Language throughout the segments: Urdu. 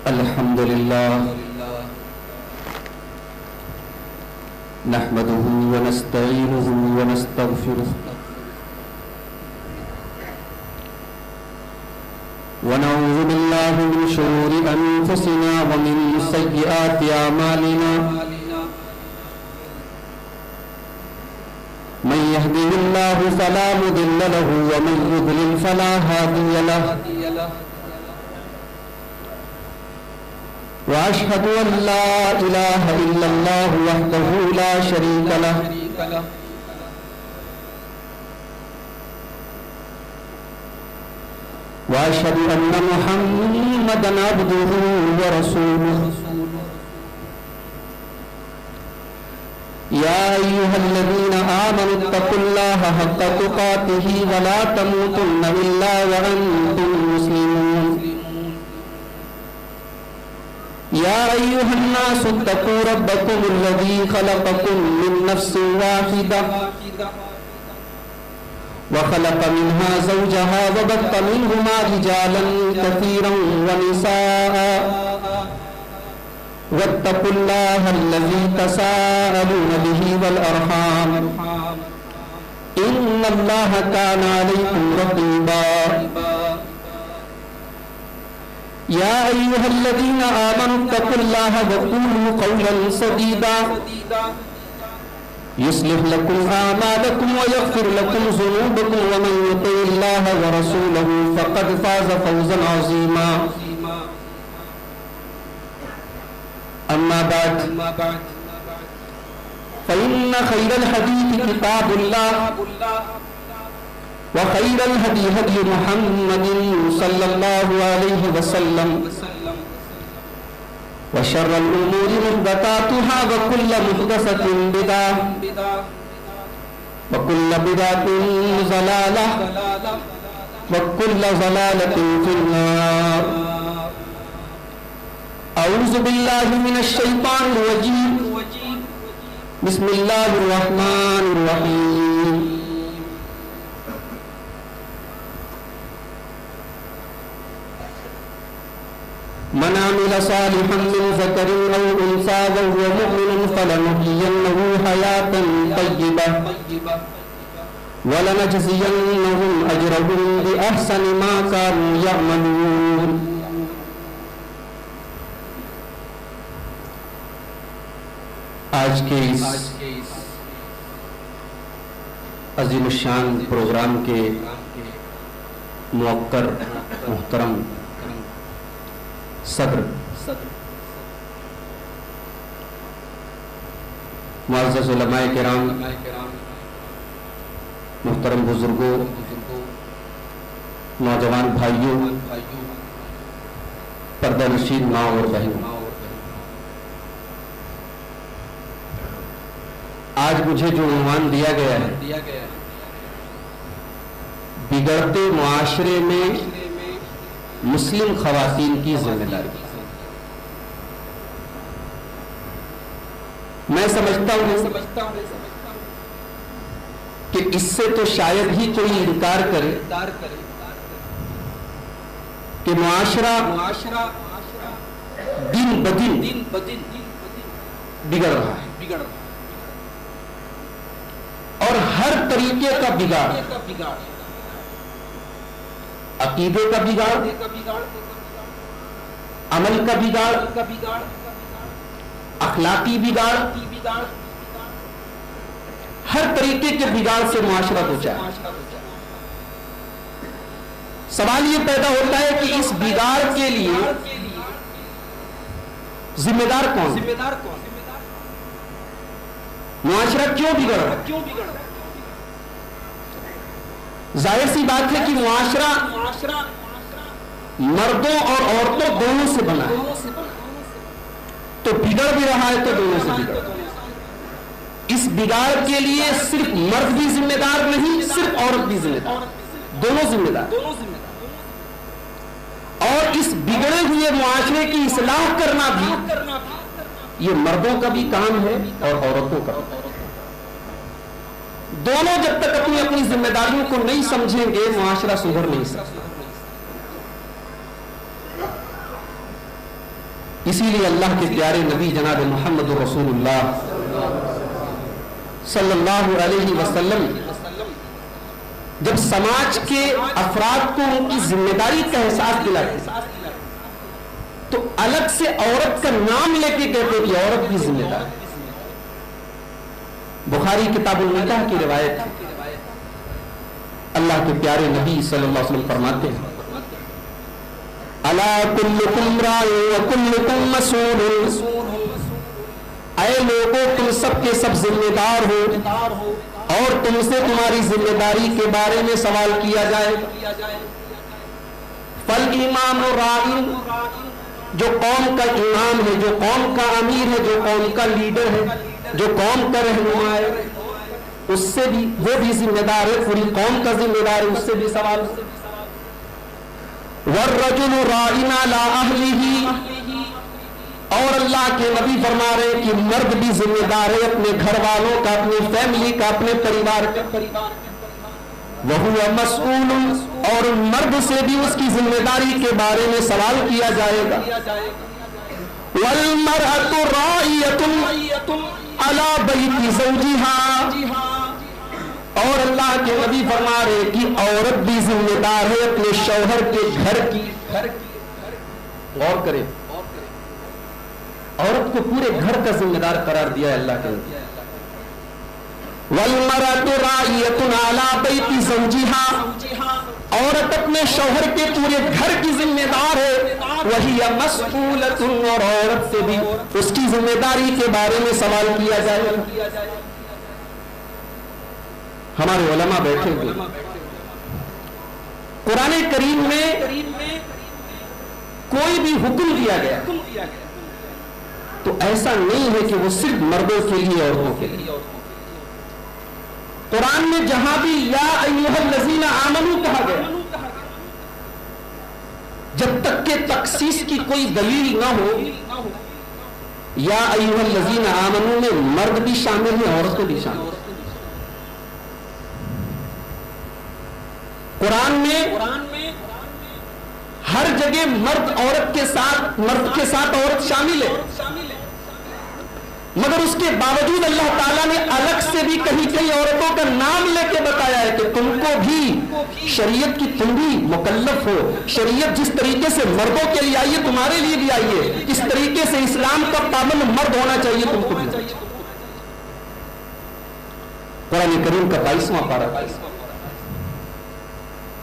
الحمد لله نحمده ونستعينه ونستغفره ونعوذ بالله من شرور أنفسنا ومن سيئات أعمالنا من يهده الله فلا مضل له ومن يضلل فلا هادي له وأشهد أن لا إله إلا الله وحده لا شريك له وأشهد أن محمدًا عبده ورسوله يا أيها الذين آمنوا اتقوا الله حق تقاته ولا تموتن إلا وأنتم مسلمون يا أيها الناس اتقوا ربكم الذي خلقكم من نفس واحدة وخلق منها زوجها وبث منهما رجالا كثيرا ونساء واتقوا الله الذي تساءلون به والأرحام إن الله كان عليكم رقيبا يا أيها الذين آمنوا اتقوا الله وقولوا قولا سديدا يصلح لكم أعمالكم ويغفر لكم ذنوبكم ومن يطع الله ورسوله فقد فاز فوزا عظيما أما بعد فإن خير الحديث كتاب الله وخير الهدي هدي محمد صلى الله عليه وسلم وشر الأمور محدثاتها وكل محدثة بدعة وكل بدعة ضلالة وكل ضلالة في النار أعوذ بالله من الشيطان الرجيم بسم الله الرحمن الرحيم من عمل صالحا من ذكر أو أنثى وهو مؤمن فلنحيينه حياة طيبة ولنجزينهم أجرهم بأحسن ما كانوا يعملون. آج کے اس عظیم الشان پروگرام کے موقر محترم صدر معزز علماء کرام، محترم بزرگوں، نوجوان بھائیوں، پردہ نشین ماں اور بہنوں، آج مجھے جو عنوان دیا گیا ہے بگڑتے معاشرے میں مسلم خواتین کی ذمہ داری، میں سمجھتا ہوں کہ اس سے تو شاید ہی کوئی انکار کرے کہ معاشرہ دن بدن بگڑ رہا ہے اور ہر طریقے کا بگاڑ، عقیدے کا بگاڑ، عمل کا بگاڑ، اخلاقی بگاڑ، ہر طریقے کے بگاڑ سے معاشرہ پہنچا ہے۔ سوال یہ پیدا ہوتا ہے کہ اس بگاڑ کے لیے ذمہ دار کون؟ معاشرہ کیوں بگڑ رہا ہے؟ ظاہر سی بات ہے کہ معاشرہ مردوں اور عورتوں دونوں سے بنا ہے، تو بگڑ بھی رہا ہے تو دونوں سے بگڑ رہا ہے۔ اس بگاڑ کے لیے صرف مرد بھی ذمہ دار نہیں، صرف عورت بھی ذمہ دار، دونوں ذمہ دار۔ اور اس بگڑے ہوئے معاشرے کی اصلاح کرنا بھی یہ مردوں کا بھی کام ہے اور عورتوں کا بھی۔ دونوں جب تک اپنی اپنی ذمہ داریوں کو نہیں سمجھیں گے معاشرہ سدھر نہیں سکتا۔ اسی لیے اللہ کے پیارے نبی جناب محمد رسول اللہ صلی اللہ علیہ وسلم جب سماج کے افراد کو ان کی ذمہ داری کا احساس دلاتے تو الگ سے عورت کا نام لے کے کہتے کہ عورت کی ذمہ دار. بخاری کتاب النکاح کی روایت ہے. اللہ کے پیارے نبی صلی اللہ علیہ وسلم فرماتے ہیں الا کلکم راع وکلکم مسئول، اے لوگوں تم سب کے سب ذمہ دار ہو اور تم سے تمہاری ذمہ داری کے بارے میں سوال کیا جائے. فالامام راع، جو قوم کا امام ہے، جو قوم کا امیر ہے، جو قوم کا لیڈر ہے، جو قوم کا رہنما ہے، اس سے بھی وہ بھی ذمہ دار ہے، پوری قوم کا ذمہ دار ہے، اس سے بھی سوال. والرجل راع علی اہلہ، اور اللہ کے نبی فرما رہے کہ مرد بھی ذمہ دار ہے اپنے گھر والوں کا، اپنی فیملی کا، اپنے پریوار کا. وَهُوَ مَسْئُولٌ، اور مرد سے بھی اس کی ذمہ داری کے بارے میں سوال کیا جائے گا. وَالْمَرْأَةُ رَاعِيَةٌ عَلَى بَيْتِ زَوْجِهَا، اور اللہ کے نبی فرما رہے کہ عورت بھی ذمہ دار ہے اپنے شوہر کے گھر کی. غور کریں، عورت کو پورے گھر کا ذمہ دار قرار دیا ہے اللہ کے نبی. وَالْمَرْأَةُ رَاعِيَةٌ عَلَى بَيْتِ زَوْجِهَا، عورت اپنے شوہر کے پورے گھر کی ذمہ دار ہے. وَهِيَ مَسْئُولَةٌ، اور عورت سے بھی اس کی ذمہ داری کے بارے میں سوال کیا جائے گا. ہمارے علماء بیٹھے ہوئے، قرآن کریم میں کوئی بھی حکم دیا گیا تو ایسا نہیں ہے کہ وہ صرف مردوں کے لیے، عورتوں کے لیے. قرآن میں جہاں بھی یا ایھا الذین آمنوا کہا گیا، جب تک کہ تخصیص کی کوئی دلیل نہ ہو، یا ایھا الذین آمنوا میں مرد بھی شامل ہے، عورتیں بھی شامل ہیں. قرآن میں ہر جگہ مرد عورت کے ساتھ، مرد کے ساتھ عورت شامل ہے، مگر اس کے باوجود اللہ تعالیٰ نے الگ سے بھی کہیں کہیں عورتوں کا نام لے کے بتایا ہے کہ تم کو بھی شریعت کی، تم بھی مکلف ہو. شریعت جس طریقے سے مردوں کے لیے آئی ہے تمہارے لیے بھی آئی ہے، اس طریقے سے اسلام کا پابند مرد ہونا چاہیے تم کو بھی. قرآن کریم کا 22واں پارہ،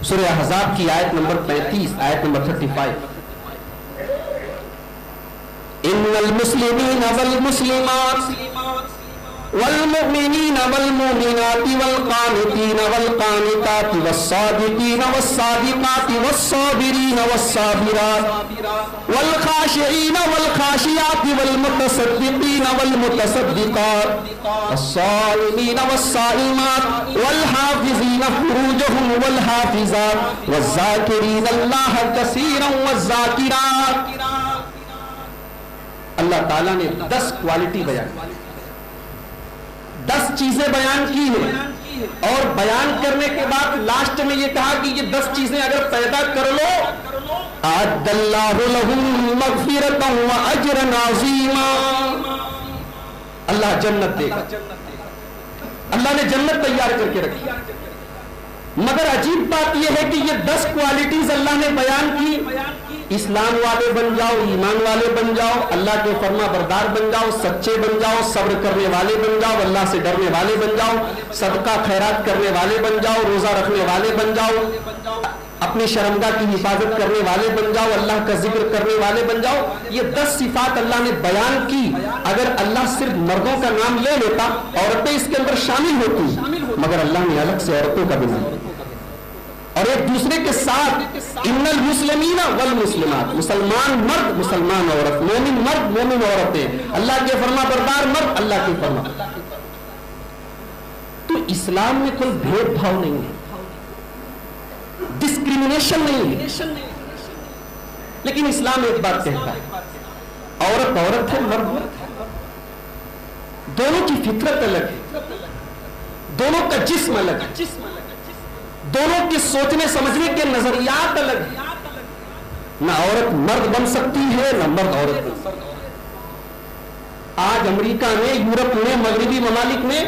سورہ احزاب کی آیت نمبر 35، آیت نمبر 35. ان المسلمین والمسلمات والمؤمنین والمؤمنات والقانتین والقانتات والصادقین والصادقات والصابرین والصابرات والخاشعین والخاشعات والمتصدقین والمتصدقات والصائمین والصائمات والحافظین فروجهم والحافظات والذاکرین اللہ کثیرا والذاکرات. اللہ تعالیٰ نے 10 کوالٹی بیان کی، 10 چیزیں بیان کی ہیں، اور بیان کرنے کے بعد لاسٹ میں یہ کہا کہ یہ 10 چیزیں اگر پیدا کر لو اعد اللہ لہم مغفرۃ واجرا عظیما، اللہ جنت دے گا. اللہ نے جنت تیار کر کے رکھی. مگر عجیب بات یہ ہے کہ یہ 10 کوالٹیز اللہ نے بیان کی. اسلام والے بن جاؤ، ایمان والے بن جاؤ، اللہ کے فرما بردار بن جاؤ، سچے بن جاؤ، صبر کرنے والے بن جاؤ، اللہ سے ڈرنے والے بن جاؤ، صدقہ خیرات کرنے والے بن جاؤ، روزہ رکھنے والے بن جاؤ، اپنی شرمگاہ کی حفاظت کرنے والے بن جاؤ، اللہ کا ذکر کرنے والے بن جاؤ. یہ 10 صفات اللہ نے بیان کی. اگر اللہ صرف مردوں کا نام لے لیتا، عورتیں اس کے اندر شامل ہوتی، مگر اللہ نے الگ سے عورتوں کا بھی نام، اور ایک دوسرے کے ساتھ ان المسلمین والمسلمات، مسلمان مرد مسلمان عورت، مومن مرد مومن عورتیں، اللہ کے فرما بردار مرد اللہ کے فرما. تو اسلام میں کوئی بھید بھاؤ نہیں ہے، ڈسکریمنیشن نہیں ہے. لیکن اسلام ایک بات کہتا ہے، عورت عورت ہے، مرد مرد ہے، دونوں کی فطرت الگ ہے، دونوں کا جسم الگ ہے، دونوں کے سوچنے سمجھنے کے نظریات الگ ہیں. نہ عورت مرد بن سکتی ہے نہ مرد عورت بن سکتی ہے۔ آج امریکہ میں، یورپ میں، مغربی ممالک میں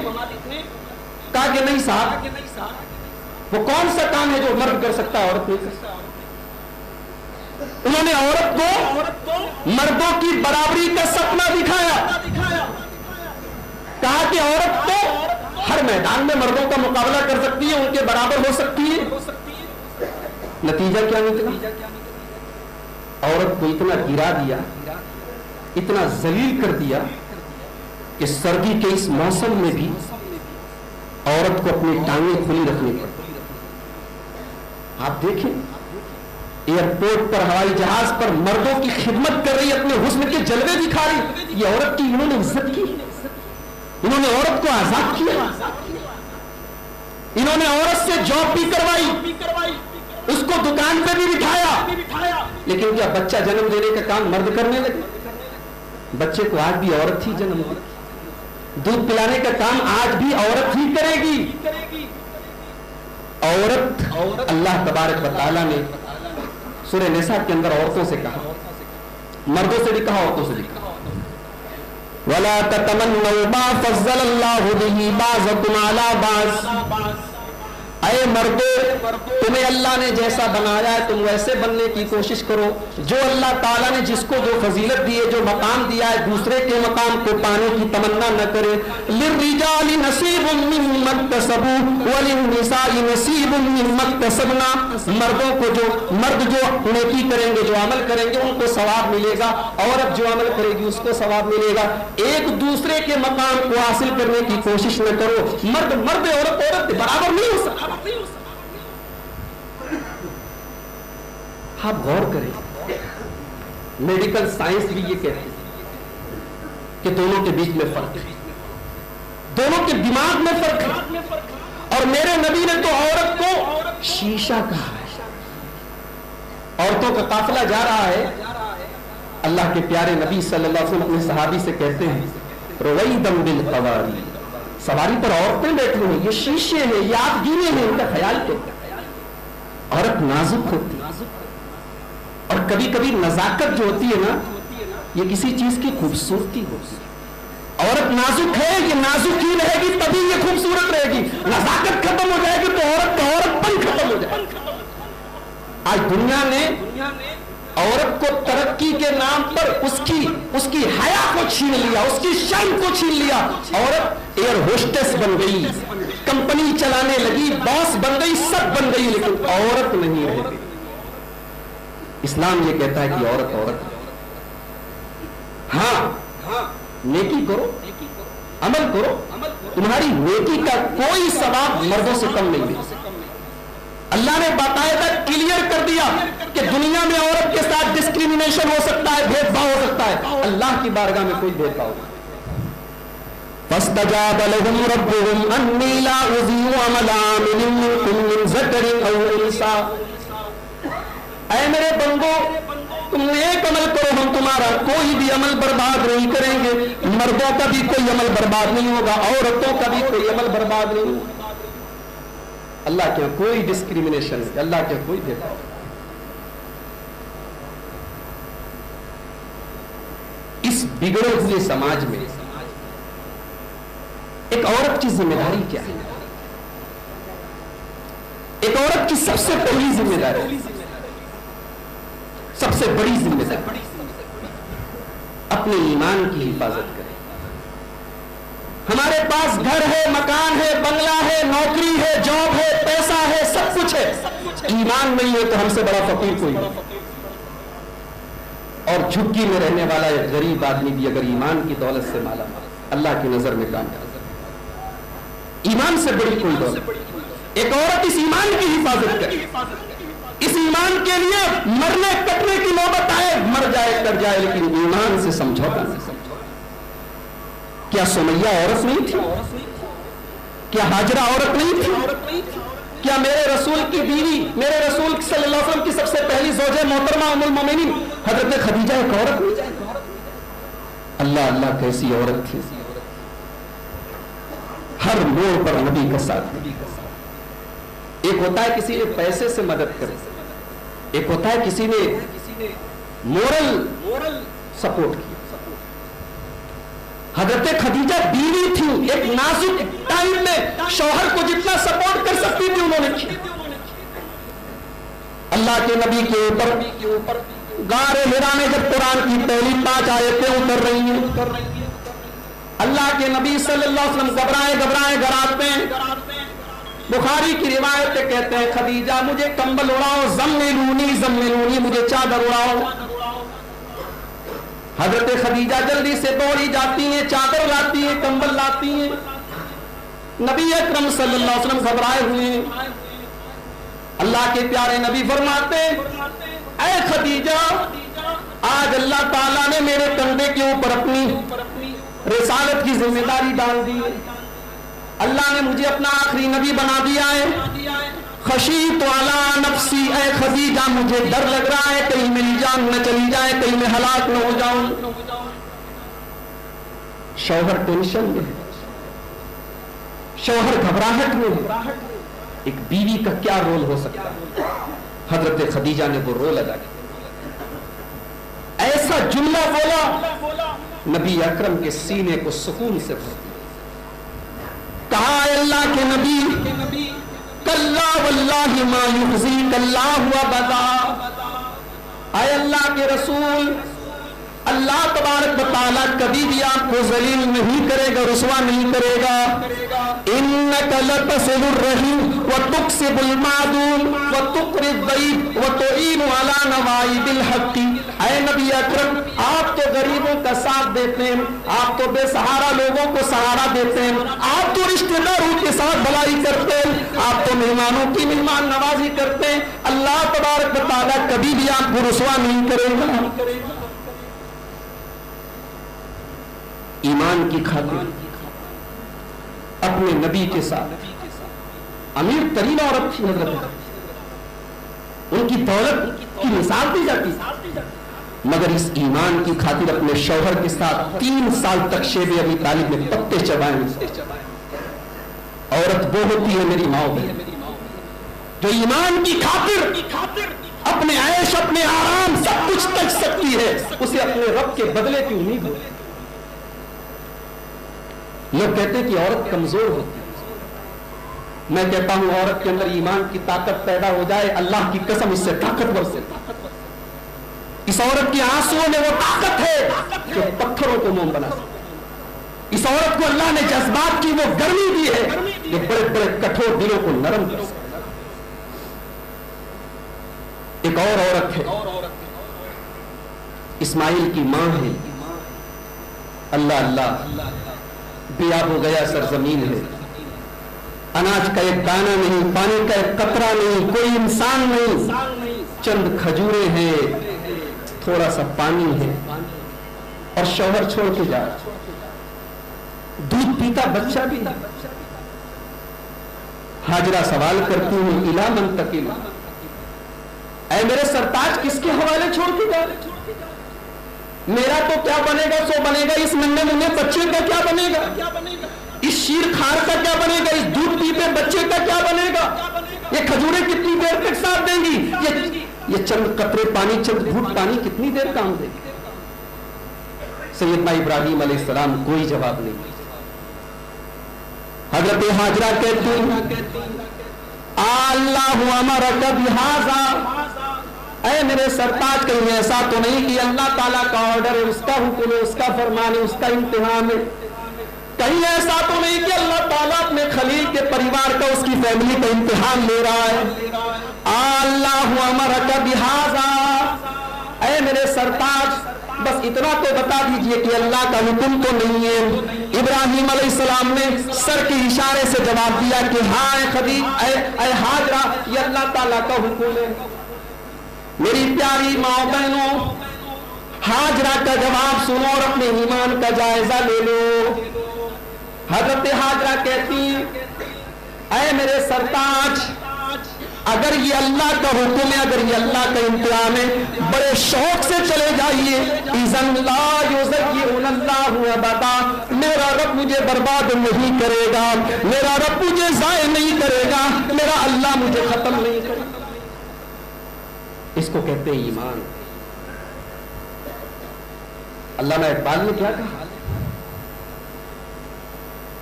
کہا کہ نہیں صاحب، وہ کون سا کام ہے جو مرد کر سکتا ہے عورت نہیں کر سکتا۔ انہوں نے عورت کو مردوں کی برابری کا سپنا دکھایا، کہا کہ عورت تو ہر میدان میں مردوں کا مقابلہ کر سکتی ہے، ان کے برابر ہو سکتی ہے۔ نتیجہ کیا نکلا؟ عورت کو اتنا گرا دیا، اتنا ذلیل کر دیا کہ سردی کے اس موسم میں بھی عورت کو اپنی ٹانگیں کھلی رکھنی پڑتی۔ آپ دیکھیں ایئرپورٹ پر، ہوائی جہاز پر مردوں کی خدمت کر رہی، اپنے حسن کے جلوے دکھا رہی، یہ عورت کی انہوں نے عزت کی، انہوں نے عورت کو آزاد کیا، انہوں نے عورت سے جاب بھی کروائی، اس کو دکان پہ بھی بٹھایا، لیکن کیا بچہ جنم دینے کا کام مرد کرنے لگے؟ بچے کو آج بھی عورت ہی جنم دے، دودھ پلانے کا کام آج بھی عورت ہی کرے گی۔ عورت، اللہ تبارک و تعالیٰ نے سورہ نساء کے اندر عورتوں سے کہا، مردوں سے بھی کہا، عورتوں سے بھی کہا، وَلَا تَتَمَنَّوْا مَا فَضَّلَ اللَّهُ بِهِ بَعْضَكُمْ عَلَى بَعْضٍ، اے مردو تمہیں اللہ نے جیسا بنایا ہے تم ویسے بننے کی کوشش کرو۔ جو اللہ تعالیٰ نے جس کو جو فضیلت دی ہے، جو مقام دیا ہے، دوسرے کے مقام کو پانے کی تمنا نہ کرے۔ لِلرِّجَالِ نَصِيبٌ مِّمَّا اكْتَسَبُوا وَلِلنِّسَاءِ نَصِيبٌ مِّمَّا اكْتَسَبْنَا، مردوں کو مرد جو نیکی کریں گے، جو عمل کریں گے، ان کو ثواب ملے گا، عورت جو عمل کرے گی اس کو ثواب ملے گا۔ ایک دوسرے کے مقام کو حاصل کرنے کی کوشش نہ کرو۔ مرد مرد، عورت عورت برابر نہیں ہو سکتا۔ آپ غور کریں، میڈیکل سائنس بھی یہ کہتی ہے کہ دونوں کے بیچ میں فرق ہے، دونوں کے دماغ میں فرق ہے، اور میرے نبی نے تو عورت کو شیشہ کہا ہے۔ عورتوں کا قافلہ جا رہا ہے، اللہ کے پیارے نبی صلی اللہ علیہ وسلم اپنے صحابی سے کہتے ہیں رویدم بالقواری، سواری پر عورتیں بیٹھی ہیں، یہ شیشے ہیں، یہ یادگیریں ہیں، ان کا خیال کرتے۔ عورت نازک ہوتی ہے، اور کبھی کبھی نزاکت جو ہوتی ہے نا، یہ کسی چیز کی خوبصورتی ہوتی ہے۔ عورت نازک ہے، یہ نازک ہی رہے گی تبھی یہ خوبصورت رہے گی۔ نزاکت ختم ہو جائے گی تو عورت کا عورت پن ختم ہو جائے گا۔ آج دنیا نے عورت کو ترقی کے نام پر اس کی حیا کو چھین لیا، اس کی شان کو چھین لیا۔ عورت ایئر ہوسٹس بن گئی، کمپنی چلانے لگی، باس بن گئی، سب بن گئی، لیکن عورت نہیں رہ گئی۔ اسلام یہ کہتا ہے کہ عورت عورت ہے۔ ہاں نیکی کرو، عمل کرو، تمہاری نیکی کا کوئی ثواب مردوں سے کم نہیں ہے۔ اللہ نے باقاعدہ کلیئر کر دیا کہ دنیا میں عورت کے ساتھ ڈسکریمنیشن ہو سکتا ہے، بھید بھاؤ ہو سکتا ہے، اللہ کی بارگاہ میں کوئی بھید بھاؤ نہیں۔ فَاسْتَجَابَ لَهُمْ رَبُّهُمْ أَنِّي لَا أُضِيعُ عَمَلَ عَامِلٍ مِّنكُم مِّن ذَكَرٍ أَوْ أُنثَىٰ، اے میرے بندو تم نیک عمل کرو، ہم تمہارا کوئی بھی عمل برباد نہیں کریں گے۔ مردوں کا بھی کوئی عمل برباد نہیں ہوگا، عورتوں کا بھی کوئی عمل برباد نہیں ہوگا۔ اللہ کے کوئی ڈسکریمنیشن نہیں، اللہ کے کوئی بھید بھاؤ۔ اس بگڑے ہوئے سماج میں ایک عورت کی ذمہ داری کیا ہے؟ ایک عورت کی سب سے پہلی ذمہ داری، سب سے بڑی ذمہ داری، اپنے ایمان کی حفاظت کرے۔ ہمارے پاس گھر ہے، مکان ہے، بنگلہ ہے، نوکری ہے، جاب ہے، پیسہ ہے، سب کچھ ہے، ایمان نہیں ہے تو ہم سے بڑا فقیر کوئی نہیں۔ اور جھگی میں رہنے والا ایک غریب آدمی بھی اگر ایمان کی دولت سے مالا مال، اللہ کی نظر میں کامیاب۔ ایمان سے بڑی کوئی دولت، ایک عورت اس ایمان کی حفاظت کرے، اس ایمان کے لیے مرنے کٹنے کی نوبت آئے، مر جائے کر جائے، لیکن ایمان سے سمجھوتا نہیں۔ کیا سمیہ عورت نہیں تھی؟ کیا ہاجرہ عورت نہیں تھی؟ کیا میرے رسول کی بیوی، میرے رسول صلی اللہ علیہ وسلم کی سب سے پہلی زوجہ محترمہ ام المومنین حضرت خدیجہ ایک عورت نہیں؟ اللہ اللہ کیسی عورت تھی، ہر موڑ پر نبی کا ساتھ۔ ایک ہوتا ہے کسی نے پیسے سے مدد کرے، ایک ہوتا ہے کسی نے مورل سپورٹ کیا. حضرت خدیجہ بیوی تھی, ایک نازک ٹائم میں شوہر کو جتنا سپورٹ کر سکتی تھی انہوں نے کیا. اللہ کے نبی کے اوپر غار حرا میں جب قرآن کی پہلی 5 آیتیں اتر رہی ہیں, اللہ کے نبی صلی اللہ علیہ وسلم گھبرائے گھر آتے ہیں. بخاری کی روایت کہتے ہیں خدیجہ مجھے کمبل اڑاؤ, زملونی مجھے چادر اڑاؤ. حضرت خدیجہ جلدی سے دوڑی جاتی ہیں, چادر لاتی ہیں, کمبل لاتی ہیں. نبی اکرم صلی اللہ علیہ وسلم گھبرائے ہوئے ہیں. اللہ کے پیارے نبی فرماتے اے خدیجہ آج اللہ تعالیٰ نے میرے کندھے کے اوپر اپنی رسالت کی ذمہ داری ڈال دی ہے. اللہ نے مجھے اپنا آخری نبی بنا دیا ہے. خشیت علی نفسی, اے خدیجہ مجھے ڈر لگ رہا ہے کہیں میری جان نہ چلی جائے, کہیں میں ہلاک نہ ہو جاؤں. شوہر ٹینشن میں ہے, شوہر گھبراہٹ میں ہے. ایک بیوی کا کیا رول ہو سکتا ہے؟ حضرت خدیجہ نے وہ رول ادا کیا. ایسا جملہ بولا نبی اکرم کے سینے کو سکون سے بھر دیا. کہا اے اللہ کے نبی کلا واللہ ما یخزیک اللہ ابدا. اے اللہ کے رسول اللہ تبارک و تعالیٰ کبھی بھی آپ کو ذلیل نہیں کرے گا, رسوا نہیں کرے گا. انک لتصل الرحیم وتکسب المعدوم وتقری الضیف وتعین علی نوائب الحق. اے نبی اکرم آپ تو غریبوں کا ساتھ دیتے ہیں, آپ تو بے سہارا لوگوں کو سہارا دیتے ہیں, آپ تو رشتہ داروں کے ساتھ بھلائی کرتے ہیں, آپ تو مہمانوں کی مہمان نوازی کرتے ہیں. اللہ تبارک و تعالیٰ کبھی بھی آپ کو رسوا نہیں کرے گا. ایمان کی خاطر اپنے نبی کے ساتھ امیر ترین عورت تھی حضرت, ان کی دولت کی مثال دی جاتی, مگر اس ایمان کی خاطر اپنے شوہر کے ساتھ 3 سال تک شیب ابی طالب نے پتے چبائے. عورت وہ ہوتی ہے میری ماں بہن جو ایمان کی خاطر اپنے عیش اپنے آرام سب کچھ تک سکتی ہے, اسے اپنے رب کے بدلے کی امید ہے. لوگ کہتے ہیں کہ عورت کمزور ہوتی ہے, میں کہتا ہوں عورت کے اندر ایمان کی طاقت پیدا ہو جائے, اللہ کی قسم اس سے طاقتور سے. اس عورت کی آنسوؤں میں وہ طاقت ہے جو پتھروں کو موم بنا سکتی. اس عورت کو اللہ نے جذبات کی وہ گرمی دی ہے جو بڑے بڑے کٹھور دلوں کو نرم کر سکتی. ایک اور عورت ہے, اسماعیل کی ماں ہے. اللہ بیاب ہو گیا سرزمین ہے, اناج کا ایک دانہ نہیں, پانی کا ایک قطرہ نہیں, کوئی انسان نہیں, چند کھجوریں ہیں, تھوڑا سا پانی ہے, اور شوہر چھوڑ کے جا رہا, دودھ پیتا بچہ بھی. ہاجرہ سوال کرتی ہوں الی من تکل, اے میرے سرتاج کس کے حوالے چھوڑ کے جا رہے؟ میرا تو کیا بنے گا سو بنے گا, اس ننھے منھے بچے کا کیا بنے گا, اس شیر خار کا کیا بنے گا, اس دودھ پیتے بچے کا کیا بنے گا, یہ کھجوریں کتنی دیر تک ساتھ دیں گی, یہ چند قطرے پانی, چند گھونٹ پانی کتنی دیر کام دے گی. سیدنا ابراہیم علیہ السلام کوئی جواب نہیں. حضرت ہاجرہ کہتی اللہ امرک بہذا, اے میرے سرتاج کہیں ایسا تو نہیں کہ اللہ تعالیٰ کا آرڈر ہے, اس کا حکم ہے, اس کا فرمان ہے, اس کا امتحان ہے, کہیں ایسا تو نہیں کہ اللہ تعالیٰ اپنے خلیل کے پریوار کا, اس کی فیملی کا امتحان لے رہا ہے. اللہ امرک بہذا, اے میرے سرتاج بس اتنا تو بتا دیجئے کہ اللہ کا حکم تو نہیں ہے. ابراہیم علیہ السلام نے سر کے اشارے سے جواب دیا کہ ہاں اے خدیجہ, اے ہاجرہ, یہ اللہ تعالیٰ کا حکم ہے. میری پیاری ماں بہنوں, ہاجرہ کا جواب سنو اور اپنے ایمان کا جائزہ لے لو. حضرت ہاجرہ کہتی اے میرے سرتاج اگر یہ اللہ کا حکم ہے, اگر یہ اللہ کا امتحان ہے, بڑے شوق سے چلے جائیے. اذن لا یزیئن اللہ ابدا, میرا رب مجھے برباد نہیں کرے گا, میرا رب مجھے ضائع نہیں کرے گا, میرا اللہ مجھے ختم نہیں کرے گا. اس کو کہتے ہیں ایمان. علامہ اقبال نے کیا کہا؟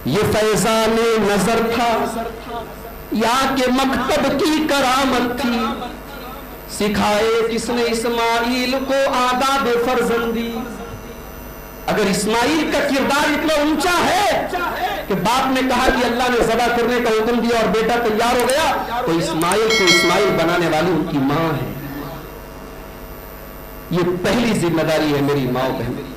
یہ فیضان نظر تھا یا کہ مکتب کی کرامت تھی، سکھائے کس نے اسماعیل کو آداب فرزندی۔ اگر اسماعیل کا کردار اتنا اونچا ہے کہ باپ نے کہا کہ اللہ نے ذبح کرنے کا حکم دیا اور بیٹا تیار ہو گیا، تو اسماعیل کو اسماعیل بنانے والی ان کی ماں ہے۔ یہ پہلی ذمہ داری ہے میری ماں و بہن۔